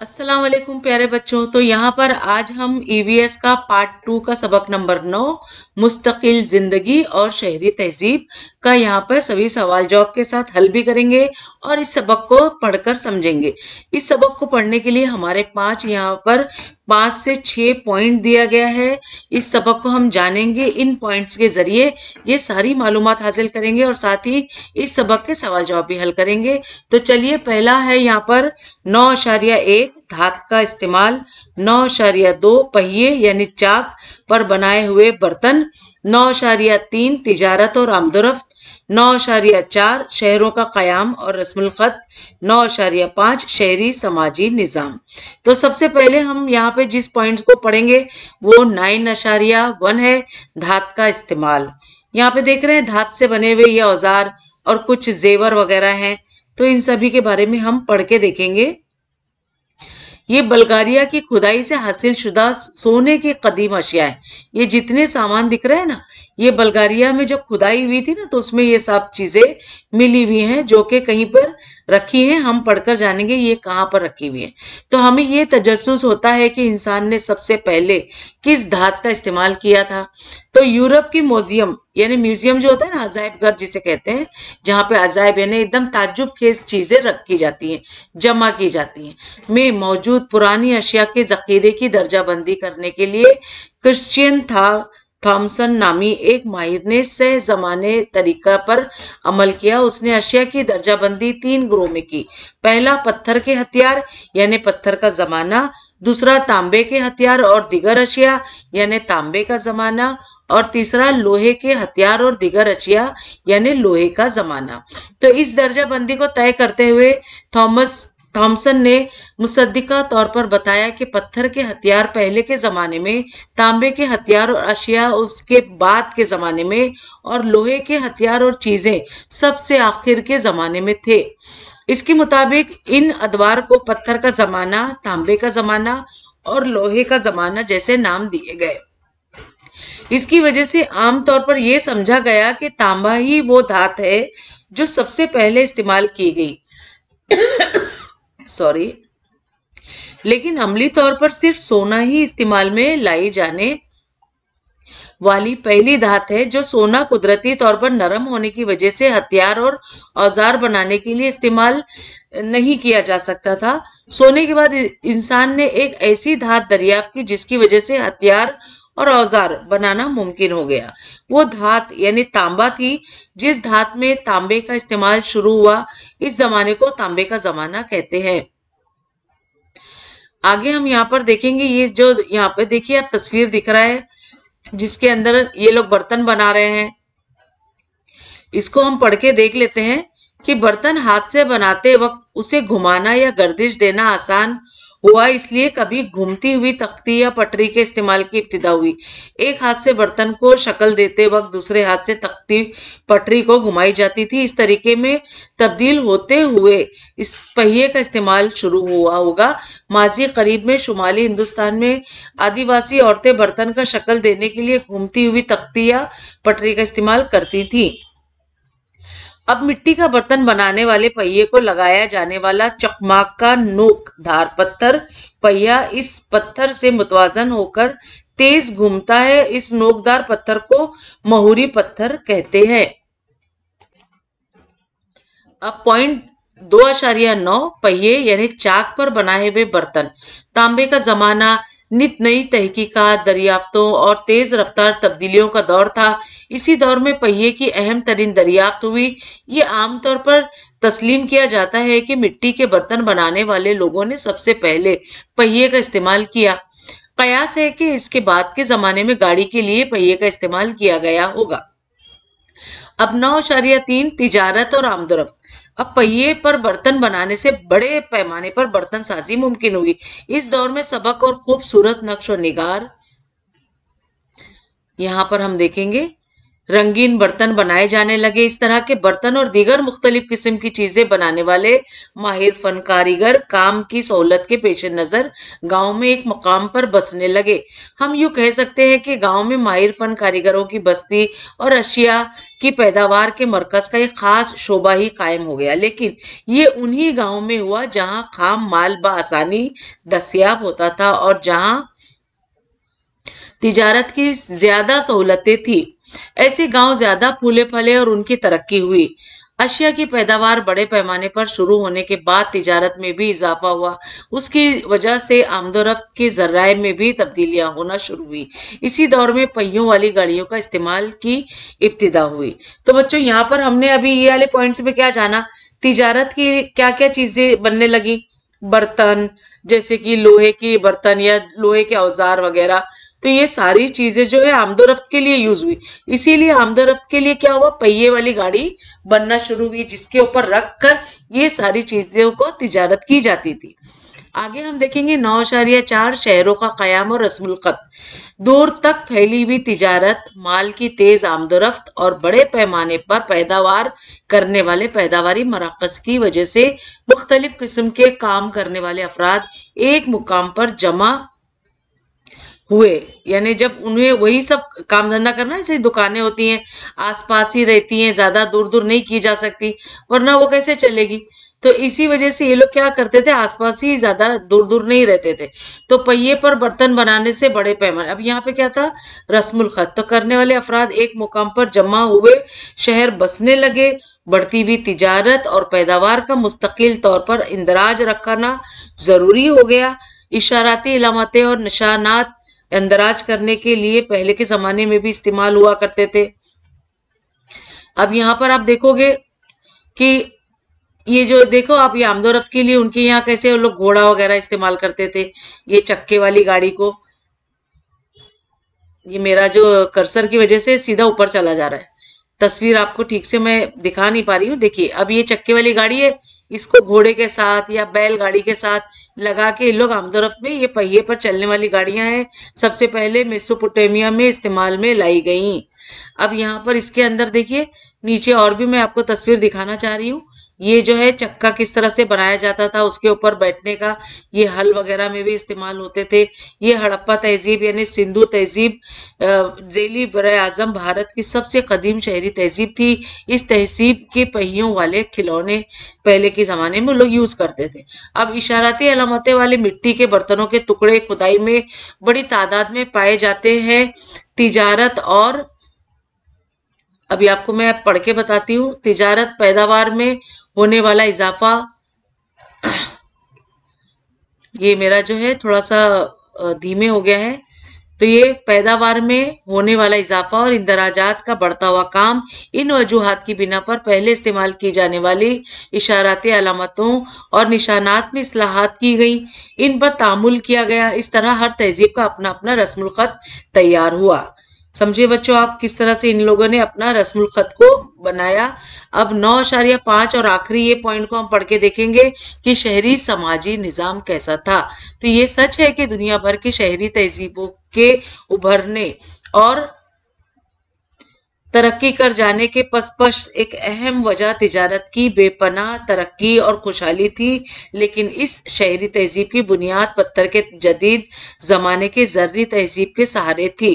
अस्सलाम वालेकुम प्यारे बच्चों। तो यहाँ पर आज हम ईवीएस का पार्ट 2 का सबक नंबर 9 मुस्तकिल जिंदगी और शहरी तहजीब का यहाँ पर सभी सवाल जवाब के साथ हल भी करेंगे और इस सबक को पढ़कर समझेंगे। इस सबक को पढ़ने के लिए हमारे यहाँ पर 5 से 6 पॉइंट दिया गया है। इस सबक को हम जानेंगे, इन पॉइंट्स के जरिए ये सारी मालूमात हासिल करेंगे और साथ ही इस सबक के सवाल जवाब भी हल करेंगे। तो चलिए, पहला है यहाँ पर 9.1 धात का इस्तेमाल, 9.2 पहिए यानी चाक पर बनाए हुए बर्तन, 9.3 तिजारत और आमदोरफ्त, 9.4 शहरों का कयाम और रस्मुल खत, 9.5 शहरी समाजी निज़ाम। तो सबसे पहले हम यहाँ पे जिस पॉइंट्स को पढ़ेंगे वो 9.1 है, धात का इस्तेमाल। यहाँ पे देख रहे हैं धात से बने हुए ये औजार और कुछ जेवर वगैरह हैं, तो इन सभी के बारे में हम पढ़ के देखेंगे। ये बल्गारिया की खुदाई से हासिल शुदा सोने की कदीम अशिया है। ये जितने सामान दिख रहे हैं ना, ये बल्गारिया में जब खुदाई हुई थी ना, तो उसमें ये सब चीजें मिली हुई हैं जो कि कहीं पर रखी हैं। हम पढ़कर जानेंगे ये कहाँ पर रखी हुई है। तो हमें ये तजस्सुस होता है कि इंसान ने सबसे पहले किस धात का इस्तेमाल किया था। तो यूरोप की म्यूजियम यानी म्यूजियम जो होता है ना, अजायब घर जिसे कहते हैं, जहाँ पे अजायब यानी एकदम ताज्जुब खेज चीजें रखी जाती हैं, जमा की जाती हैं, में मौजूद पुरानी अशिया के जखीरे की दर्जाबंदी करने के लिए क्रिश्चियन थॉमसन नामी एक माहिर ने सह जमाने तरीका पर अमल किया। उसने अशिया की दर्जाबंदी 3 ग्रोह में की। पहला पत्थर के हथियार यानी पत्थर का जमाना, दूसरा तांबे के हथियार और दिगर अशिया यानी तांबे का जमाना, और तीसरा लोहे के हथियार और दिगर अशिया यानी लोहे का जमाना। तो इस दर्जाबंदी को तय करते हुए थॉमसन ने मुसद्दिका तौर पर बताया कि पत्थर के हथियार पहले के जमाने में, तांबे के हथियार और अशिया उसके बाद के जमाने में, और लोहे के हथियार और चीजें सबसे आखिर के जमाने में थे। इसके मुताबिक इन अदवार को पत्थर का जमाना, तांबे का जमाना और लोहे का जमाना जैसे नाम दिए गए। इसकी वजह से आमतौर पर यह समझा गया कि तांबा ही वो धात है जो सबसे पहले इस्तेमाल की गई लेकिन अमली तौर पर सिर्फ सोना ही इस्तेमाल में लाई जाने वाली पहली धात है। जो सोना कुदरती तौर पर नरम होने की वजह से हथियार और औजार बनाने के लिए इस्तेमाल नहीं किया जा सकता था। सोने के बाद इंसान ने एक ऐसी धात दरियाफ्त की जिसकी वजह से हथियार और औजार बनाना मुमकिन हो गया। वो धात यानी तांबा थी। जिस धात में तांबे का इस्तेमाल शुरू हुआ, इस जमाने को तांबे का जमाना कहते हैं। आगे हम यहाँ पर देखेंगे, ये जो यहाँ पे देखिए आप तस्वीर दिख रहा है जिसके अंदर ये लोग बर्तन बना रहे हैं। इसको हम पढ़ के देख लेते हैं कि बर्तन हाथ से बनाते वक्त उसे घुमाना या गर्दिश देना आसान हुआ, इसलिए कभी घूमती हुई तख्ती या पटरी के इस्तेमाल की इब्तिदा हुई। एक हाथ से बर्तन को शक्ल देते वक्त दूसरे हाथ से तख्ती पटरी को घुमाई जाती थी। इस तरीके में तब्दील होते हुए इस पहिए का इस्तेमाल शुरू हुआ होगा। माजी करीब में शुमाली हिंदुस्तान में आदिवासी औरतें बर्तन का शक्ल देने के लिए घूमती हुई तख्ती या पटरी का इस्तेमाल करती थी। अब मिट्टी का बर्तन बनाने वाले पहिए को लगाया जाने वाला चकमाक का नोकधार पत्थर पहिया इस पत्थर से मुतवाजन होकर तेज घूमता है। इस नोकदार पत्थर को महुरी पत्थर कहते हैं। अब पॉइंट 2.9 पहिए यानी चाक पर बनाए हुए बर्तन। तांबे का जमाना नित नई तहकीकात, दरियाफ्तों और तेज रफ्तार तब्दीलियों का दौर था। इसी दौर में पहिए की अहम तरीन दरियाफ्त हुई। ये आमतौर पर तस्लीम किया जाता है कि मिट्टी के बर्तन बनाने वाले लोगों ने सबसे पहले पहिए का इस्तेमाल किया। कयास है कि इसके बाद के जमाने में गाड़ी के लिए पहिए का इस्तेमाल किया गया होगा। अब 9.3 तिजारत और आमदोरफ्त। अब पहिए पर बर्तन बनाने से बड़े पैमाने पर बर्तन साजी मुमकिन हुई। इस दौर में सबक और खूबसूरत नक्श और निगार यहाँ पर हम देखेंगे रंगीन बर्तन बनाए जाने लगे। इस तरह के बर्तन और दीगर मुख्तलिफ किस्म की चीजें बनाने वाले माहिर फन कारीगर काम की सहूलत के पेश नजर गांव में एक मुकाम पर बसने लगे। हम यूं कह सकते हैं कि गांव में माहिर फन कारीगरों की बस्ती और अशिया की पैदावार के मरकज का एक खास शोबा ही कायम हो गया। लेकिन ये उन्हीं गांव में हुआ जहां खाम माल बआसानी दस्तयाब होता था और जहां तिजारत की ज्यादा सहूलतें थी। ऐसे गांव ज्यादा फूले फले और उनकी तरक्की हुई। अशिया की पैदावार बड़े पैमाने पर शुरू होने के बाद तिजारत में भी इजाफा हुआ। उसकी वजह से आमदोरफ्त के जराये में भी तब्दीलियां होना शुरू हुई। इसी दौर में पहियों वाली गाड़ियों का इस्तेमाल की इब्तिदा हुई। तो बच्चों, यहाँ पर हमने अभी ये वाले पॉइंट्स में क्या जाना, तिजारत की क्या क्या चीजें बनने लगी। बर्तन, जैसे कि लोहे की बर्तन या लोहे के औजार वगैरह, तो ये सारी चीजें जो है आमदोरफ्त के लिए यूज हुई। इसीलिए आमदोरफ्त के लिए क्या हुआ, पहिए वाली गाड़ी बनना शुरू हुई जिसके ऊपर रख कर ये सारी चीजों को तिजारत की जाती थी। आगे हम देखेंगे 9.4 शहरों का कयाम और रस्मुल खत। दूर तक फैली हुई तिजारत, माल की तेज आमदोरफ्त और बड़े पैमाने पर पैदावार करने वाले पैदावारी मराकज की वजह से मुख्तलिफ किस्म के काम करने वाले अफराद एक मुकाम पर जमा हुए। यानी जब उन्हें वही सब काम धंधा करना है, जैसे दुकानें होती हैं आसपास ही रहती हैं, ज्यादा दूर दूर नहीं की जा सकती, वरना वो कैसे चलेगी। तो इसी वजह से ये लोग क्या करते थे, आसपास ही, ज्यादा दूर दूर नहीं रहते थे। तो पहिए पर बर्तन बनाने से बड़े पैमाने, अब यहाँ पे क्या था, रस्मुल खत, तो करने वाले अफराद एक मुकाम पर जमा हुए, शहर बसने लगे। बढ़ती हुई तिजारत और पैदावार का मुस्तकिल तौर पर इंदराज रखना जरूरी हो गया। इशाराती इलामतें और निशानात अंदराज करने के लिए पहले के जमाने में भी इस्तेमाल हुआ करते थे। अब यहाँ पर आप देखोगे कि ये जो देखो आप, ये आमदोरफ्त के लिए उनके यहाँ कैसे वो लोग घोड़ा वगैरह इस्तेमाल करते थे, ये चक्के वाली गाड़ी को। ये मेरा जो कर्सर की वजह से सीधा ऊपर चला जा रहा है, तस्वीर आपको ठीक से मैं दिखा नहीं पा रही हूँ। देखिए, अब ये चक्के वाली गाड़ी है, इसको घोड़े के साथ या बैल गाड़ी के साथ लगा के लोग आमदोरफ्त में, ये पहिए पर चलने वाली गाड़ियां हैं, सबसे पहले मेसोपोटामिया में इस्तेमाल में लाई गई। अब यहाँ पर इसके अंदर देखिए, नीचे और भी मैं आपको तस्वीर दिखाना चाह रही हूँ। ये जो है चक्का किस तरह से बनाया जाता था, उसके ऊपर बैठने का, ये हल वगैरह में भी इस्तेमाल होते थे। ये हड़प्पा तहजीब यानी सिंधु तहजीब जेली बरे आजम भारत की सबसे कदीम शहरी तहजीब थी। इस तहजीब के पहियों वाले खिलौने पहले के जमाने में लोग यूज करते थे। अब इशाराती अलामतें वाले मिट्टी के बर्तनों के टुकड़े खुदाई में बड़ी तादाद में पाए जाते हैं। तिजारत और, अभी आपको मैं पढ़ के बताती हूँ, तिजारत पैदावार में होने वाला इजाफा, ये मेरा जो है थोड़ा सा धीमे हो गया है, तो ये पैदावार में होने वाला इजाफा और इंदराजात का बढ़ता हुआ काम, इन वजूहात की बिना पर पहले इस्तेमाल की जाने वाली इशाराती अलामतों और निशानात में इस्लाहात की गई, इन पर तामुल किया गया। इस तरह हर तहजीब का अपना अपना रस्मुल खत तैयार हुआ। समझिए बच्चों आप किस तरह से इन लोगों ने अपना रस्मुल खत को बनाया। अब 9.5 और आखिरी ये पॉइंट को हम पढ़ के देखेंगे कि शहरी समाजी निजाम कैसा था। तो ये सच है कि दुनिया भर की शहरी तहजीबों के उभरने और तरक्की कर जाने के पसपश एक अहम वजह तिजारत की बेपनाह तरक्की और खुशहाली थी। लेकिन इस शहरी तहजीब की बुनियाद पत्थर के जदीद जमाने के जर्री तहजीब के सहारे थी।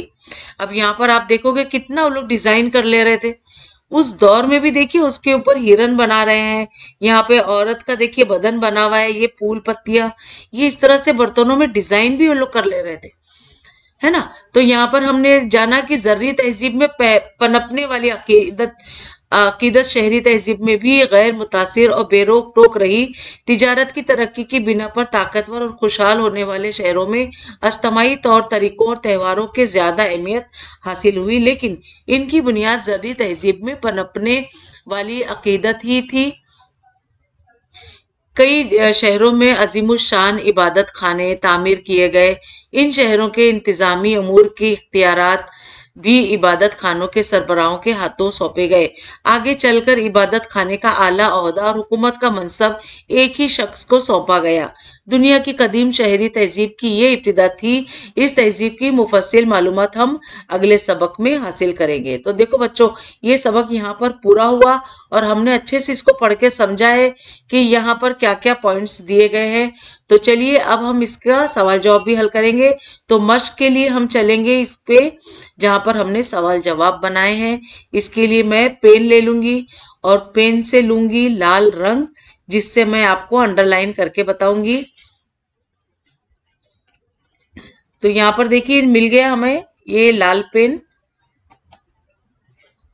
अब यहाँ पर आप देखोगे कितना वो लोग डिजाइन कर ले रहे थे। उस दौर में भी देखिए उसके ऊपर हिरन बना रहे हैं, यहाँ पे औरत का देखिए बदन बना हुआ है, ये फूल पत्तियां, ये इस तरह से बर्तनों में डिजाइन भी वो लोग कर ले रहे थे, है ना। तो यहाँ पर हमने जाना कि जर्री तहजीब में पनपने वाली अकीदत शहरी तहजीब में भी गैर मुतासिर और बेरोक टोक रही। तिजारत की तरक्की की बिना पर ताकतवर और खुशहाल होने वाले शहरों में अज्तमाही तौर तरीकों और त्योहारों के ज्यादा अहमियत हासिल हुई, लेकिन इनकी बुनियाद जर्री तहजीब में पनपने वाली अकीदत ही थी। कई शहरों में अजीमुशान इबादत खाने तामीर किए गए। इन शहरों के इंतजामी अमूर की इख्तियारात भी इबादत खानों के सरबराहों के हाथों सौंपे गए। आगे चलकर इबादत खाने का आला ओहदा और हुकूमत का मनसब एक ही शख्स को सौंपा गया, दुनिया की कदीम शहरी तहजीब की ये इब्तिदा थी। इस तहजीब की मुफस्सिल मालूमात हम अगले सबक में हासिल करेंगे। तो देखो बच्चों, ये सबक यहाँ पर पूरा हुआ और हमने अच्छे से इसको पढ़ के समझा है कि यहाँ पर क्या क्या पॉइंट्स दिए गए हैं। तो चलिए अब हम इसका सवाल जवाब भी हल करेंगे। तो मश्क के लिए हम चलेंगे इस पे जहां पर हमने सवाल जवाब बनाए हैं। इसके लिए मैं पेन ले लूंगी और पेन से लूंगी लाल रंग, जिससे मैं आपको अंडरलाइन करके बताऊंगी। तो यहाँ पर देखिए मिल गया हमें ये लाल पेन।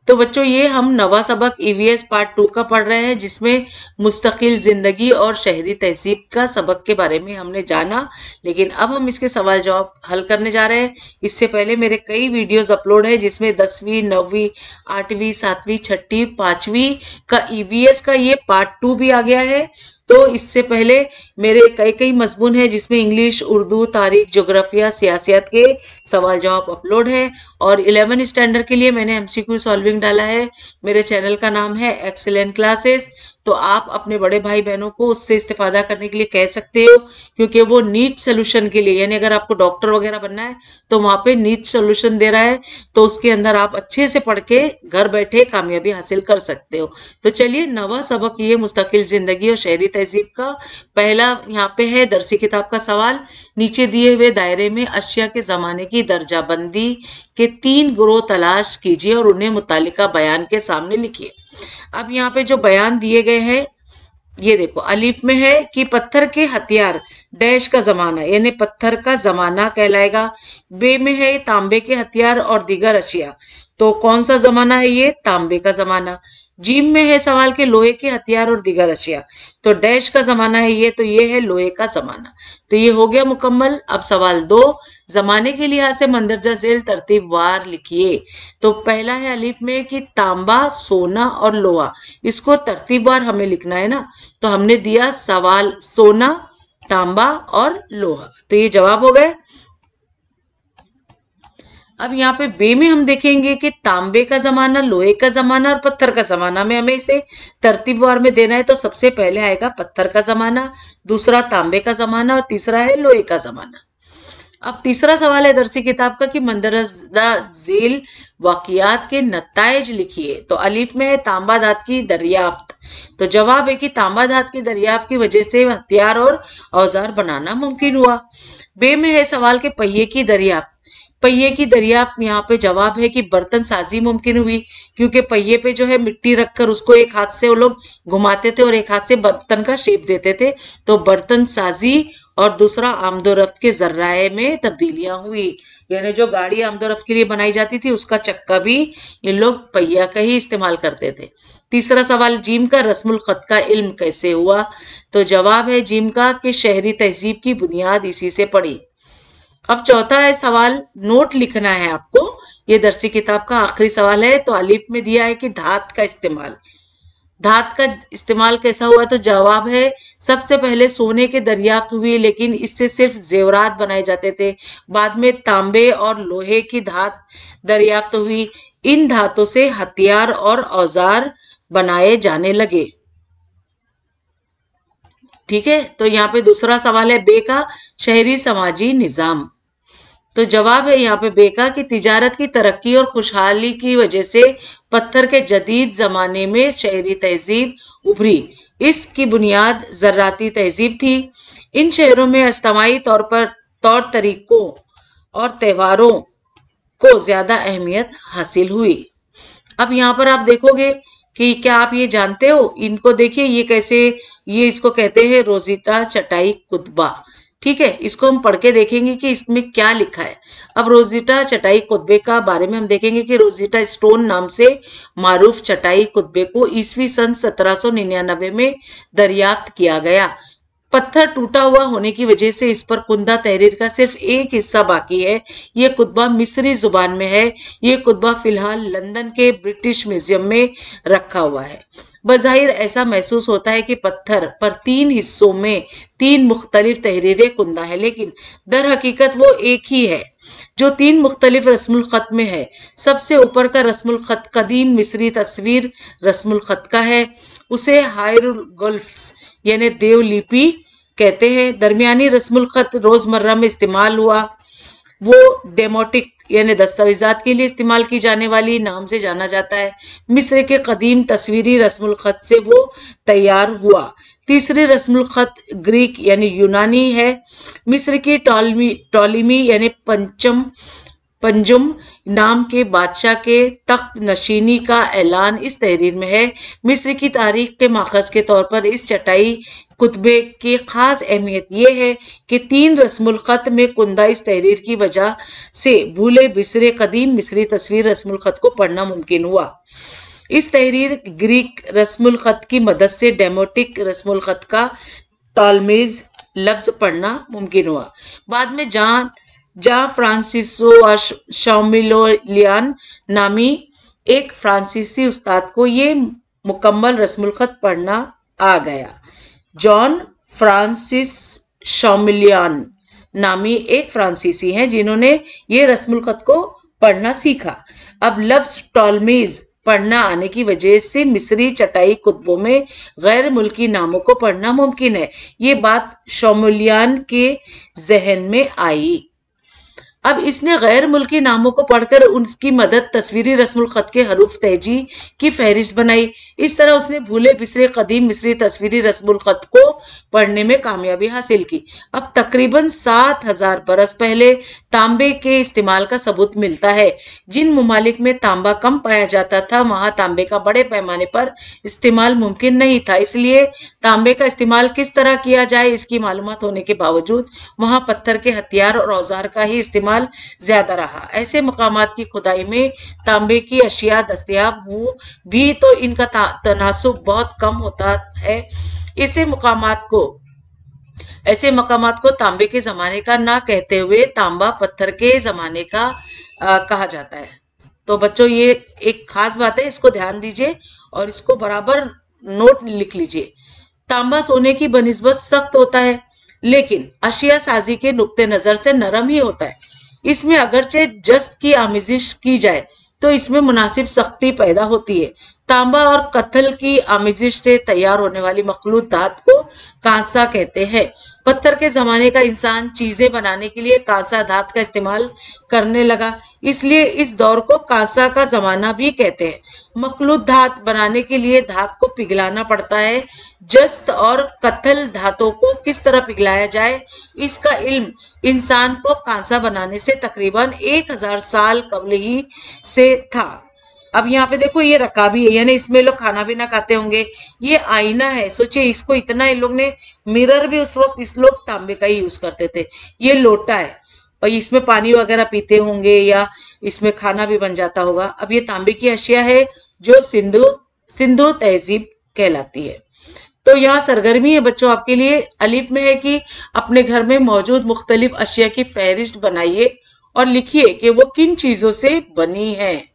तो बच्चों, ये हम नवा सबक ईवीएस पार्ट 2 का पढ़ रहे हैं, जिसमें मुस्तकिल जिंदगी और शहरी तहजीब का सबक के बारे में हमने जाना। लेकिन अब हम इसके सवाल जवाब हल करने जा रहे हैं। इससे पहले मेरे कई वीडियोस अपलोड है, जिसमें 10वीं 9वीं 8वीं 7वीं 6वीं 5वीं का ईवीएस का ये पार्ट 2 भी आ गया है। तो इससे पहले मेरे कई मजमून है, जिसमें इंग्लिश, उर्दू, तारीख, ज्योग्राफिया, सियासियत के सवाल जवाब अपलोड है। और 11 स्टैंडर्ड के लिए मैंने एमसीक्यू सॉल्विंग डाला है। मेरे चैनल का नाम है एक्सीलेंट क्लासेस। तो आप अपने बड़े भाई बहनों को उससे इस्तेफादा करने के लिए कह सकते हो, क्योंकि वो नीट सोल्यूशन के लिए, यानी अगर आपको डॉक्टर वगैरह बनना है तो वहां पे नीट सोल्यूशन दे रहा है। तो उसके अंदर आप अच्छे से पढ़ के घर बैठे कामयाबी हासिल कर सकते हो। तो चलिए, नवा सबक ये मुस्तकिल जिंदगी और शहरी तहजीब का पहला यहाँ पे है दरसी किताब का सवाल। नीचे दिए हुए दायरे में अशिया के जमाने की दर्जाबंदी के 3 ग्रोह तलाश कीजिए और उन्हें मुतालिका बयान के सामने लिखिए। अब यहाँ पे जो बयान दिए गए हैं, ये देखो, अलीफ में है कि पत्थर के हथियार डैश का जमाना, यानी पत्थर का जमाना कहलाएगा। बे में है तांबे के हथियार और दीगर अशिया, तो कौन सा जमाना है ये? तांबे का जमाना। जीम में है सवाल के लोहे के हथियार और दीगर अशिया, तो डैश का जमाना है ये, तो ये है लोहे का जमाना। तो ये हो गया मुकम्मल। अब सवाल 2, जमाने के लिहाज से मंदरजा झेल तरतीबवार लिखिए। तो पहला है अलीफ में कि तांबा, सोना और लोहा, इसको तरतीबवार हमें लिखना है ना। तो हमने दिया सवाल सोना, तांबा और लोहा, तो ये जवाब हो गए। अब यहाँ पे बे में हम देखेंगे कि तांबे का जमाना, लोहे का जमाना और पत्थर का जमाना में हमें इसे तरतीबवार में देना है। तो सबसे पहले आएगा पत्थर का जमाना, दूसरा तांबे का जमाना और तीसरा है लोहे का जमाना। अब तीसरा सवाल है दरसी किताब का कि मंदरजा झेल वाकियात के नताइज लिखिए। तो अलीफ में है तांबा धात की दरियाफ्त, तो जवाब है कि तांबा धात की दरियाफ्त की वजह से हथियार और औजार बनाना मुमकिन हुआ। बे में है सवाल के पहिए की दरियाफ्त। पहिए की दरियाफ्त, यहाँ पे जवाब है कि बर्तन साजी मुमकिन हुई, क्योंकि पहिए पे जो है मिट्टी रखकर उसको एक हाथ से वो लोग घुमाते थे और एक हाथ से बर्तन का शेप देते थे। तो बर्तन साजी और दूसरा आमदोरफ्त के जर्राए में तब्दीलियां हुई, यानी जो गाड़ी आमदोरफ्त के लिए बनाई जाती थी उसका चक्का भी इन लोग पहिया का ही इस्तेमाल करते थे। तीसरा सवाल जीम का रस्मुल खत का इल्म कैसे हुआ। तो जवाब है जीम का कि शहरी तहजीब की बुनियाद इसी से पड़ी। अब चौथा है सवाल, नोट लिखना है आपको, ये दरसी किताब का आखिरी सवाल है। तो अलीफ में दिया है कि धात का इस्तेमाल, धात का इस्तेमाल कैसा हुआ। तो जवाब है सबसे पहले सोने के दरियाफ्त हुई, लेकिन इससे सिर्फ जेवरात बनाए जाते थे। बाद में तांबे और लोहे की धात दरियाफ्त हुई, इन धातों से हथियार और औजार बनाए जाने लगे। ठीक है, तो यहाँ पे दूसरा सवाल है बे का शहरी समाजी निजाम। तो जवाब है यहाँ पे बे का कि तिजारत की तरक्की और खुशहाली की वजह से पत्थर के जदीद जमाने में शहरी तहजीब उभरी। इसकी बुनियाद ज़राती तहजीब थी। इन शहरों में इज्तिमाई तौर तरीकों और त्योहारों को ज्यादा अहमियत हासिल हुई। अब यहाँ पर आप देखोगे कि क्या आप ये जानते हो, इनको देखिए ये कैसे, ये इसको कहते हैं रोजिटा चटाई कुतबा। ठीक है, इसको हम पढ़ के देखेंगे कि इसमें क्या लिखा है। अब रोजिटा चटाई कुतबे का बारे में हम देखेंगे कि रोजिटा स्टोन नाम से मारूफ चटाई कुतबे को ईस्वी सन 1799 में दरियाफ्त किया गया। पत्थर टूटा हुआ होने की वजह से इस पर कुंदा तहरीर का सिर्फ एक हिस्सा बाकी है। ये कुतबा मिस्री जुबान में है। ये कुतबा फिलहाल लंदन के ब्रिटिश म्यूजियम में रखा हुआ है। बज़ाहिर ऐसा महसूस होता है कि पत्थर पर 3 हिस्सों में 3 मुख्तलिफ तहरीरें कुंदा है, लेकिन दर हकीकत वो एक ही है जो 3 मुख्तलिफ रस्मुल खत में है। सबसे ऊपर का रस्मुल खत कदीम मिस्री तस्वीर रस्मुल खत का है, उसे हायरोग्लिफ्स यानी देवलिपि कहते हैं। दरमियानी रस्मुल खत रोजमर्रा में इस्तेमाल हुआ, वो डेमोटिक यानी दस्तावेजात के लिए इस्तेमाल की जाने वाली नाम से जाना जाता है। मिस्र के कदीम तस्वीरी रस्मुल खत से वो तैयार हुआ। तीसरी रस्मुल खत ग्रीक यानी यूनानी है। मिस्र की टॉलेमी यानी पंजुम नाम के बादशाह के तख्त नशीनी का ऐलान इस तहरीर में है। मिस्र की तारीख के माखज के तौर पर इस चटाई कुतबे की खास अहमियत यह है कि 3 रस्मुल खत में कुंदा इस तहरीर की वजह से भूले बिसरे कदीम मिस्री तस्वीर रस्मुल खत को पढ़ना मुमकिन हुआ। इस तहरीर ग्रीक रस्मुल खत की मदद से डेमोटिक रस्मुल खत का टॉलमीज लफ्ज पढ़ना मुमकिन हुआ। बाद में जहाँ फ्रांसिसो शॉमिलोलियन नामी एक फ्रांसीसी उस्ताद को ये मुकम्मल रस्मुल खत पढ़ना आ गया। जॉन फ्रांसिस शॉमिलियन नामी एक फ्रांसीसी हैं जिन्होंने ये रस्मुल खत को पढ़ना सीखा। अब लफ्ज टॉलमीज पढ़ना आने की वजह से मिस्री चटाई कुतबों में गैर मुल्की नामों को पढ़ना मुमकिन है। ये बात शॉमिलियन के जहन में आई। अब इसने गैर मुल्की नामों को पढ़कर उनकी मदद तस्वीरी रस्मुल खत के हरूफ तहजी की फहरिस्त बनाई। इस तरह उसने भूले बिसरे कदीम मिस्री तस्वीरी रस्मुल खत को पढ़ने में कामयाबी हासिल की। अब तकरीबन 7000 बरस पहले तांबे के इस्तेमाल का सबूत मिलता है। जिन ममालिक में तांबा कम पाया जाता था वहां तांबे का बड़े पैमाने पर इस्तेमाल मुमकिन नहीं था, इसलिए तांबे का इस्तेमाल किस तरह किया जाए इसकी मालूमात होने के बावजूद वहां पत्थर के हथियार और औजार का ही इस्तेमाल ज्यादा रहा। ऐसे मकामात की खुदाई में तांबे की अशिया दस्तयाब हो भी तो इनका तनासुब बहुत कम होता है। ऐसे मकामात को तांबे के जमाने का ना कहते हुए तांबा पत्थर के जमाने का कहा जाता है। तो बच्चों ये एक खास बात है, इसको ध्यान दीजिए और इसको बराबर नोट लिख लीजिए। तांबा सोने की बनिस्बत सख्त होता है लेकिन अशिया साजी के नुक्ते नजर से नरम ही होता है। इसमें अगरचे जस्त की आमिजिश की जाए तो इसमें मुनासिब सख्ती पैदा होती है। तांबा और कत्थल की आमिजिश से तैयार होने वाली मखलूत धात को कांसा कहते हैं। पत्थर के जमाने का इंसान चीजें बनाने के लिए कांसा धात का इस्तेमाल करने लगा, इसलिए इस दौर को कांसा का जमाना भी कहते हैं। मखलूत धात बनाने के लिए धात को पिघलाना पड़ता है। जस्त और कत्थल धातों को किस तरह पिघलाया जाए इसका इल्म इंसान को कांसा बनाने से तकरीबन 1000 साल कबल ही से था। अब यहाँ पे देखो ये रकाबी है, यानी इसमें लोग खाना भी ना खाते होंगे। ये आईना है, सोचिए इसको इतना इन लोग ने, मिरर भी उस वक्त इस लोग तांबे का ही यूज करते थे। ये लोटा है और इसमें पानी वगैरह पीते होंगे या इसमें खाना भी बन जाता होगा। अब ये तांबे की अशिया है जो सिंधु तहजीब कहलाती है। तो यहाँ सरगर्मी है बच्चों आपके लिए, अलिफ में है कि अपने घर में मौजूद मुख्तलिफ अशिया की फहरिस्त बनाइए और लिखिए कि वो किन चीजों से बनी है।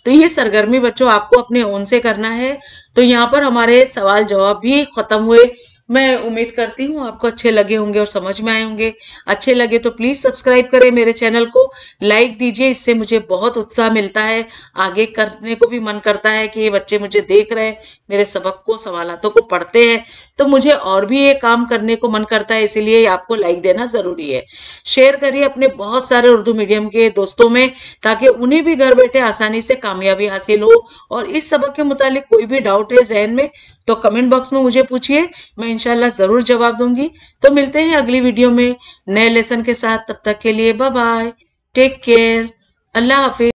तो ये सरगर्मी बच्चों आपको अपने ओन से करना है। तो यहाँ पर हमारे सवाल जवाब भी खत्म हुए। मैं उम्मीद करती हूँ आपको अच्छे लगे होंगे और समझ में आए होंगे। अच्छे लगे तो प्लीज सब्सक्राइब करें मेरे चैनल को, लाइक दीजिए, इससे मुझे बहुत उत्साह मिलता है। आगे करने को भी मन करता है कि ये बच्चे मुझे देख रहे हैं, मेरे सबक को, सवालातों को पढ़ते हैं, तो मुझे और भी ये काम करने को मन करता है। इसीलिए आपको लाइक देना जरूरी है। शेयर करिए अपने बहुत सारे उर्दू मीडियम के दोस्तों में ताकि उन्हें भी घर बैठे आसानी से कामयाबी हासिल हो। और इस सबक के मुतालिक कोई भी डाउट है जहन में तो कमेंट बॉक्स में मुझे पूछिए, मैं इंशाल्लाह जरूर जवाब दूंगी। तो मिलते हैं अगली वीडियो में नए लेसन के साथ। तब तक के लिए बाय बाय, टेक केयर, अल्लाह हाफिज।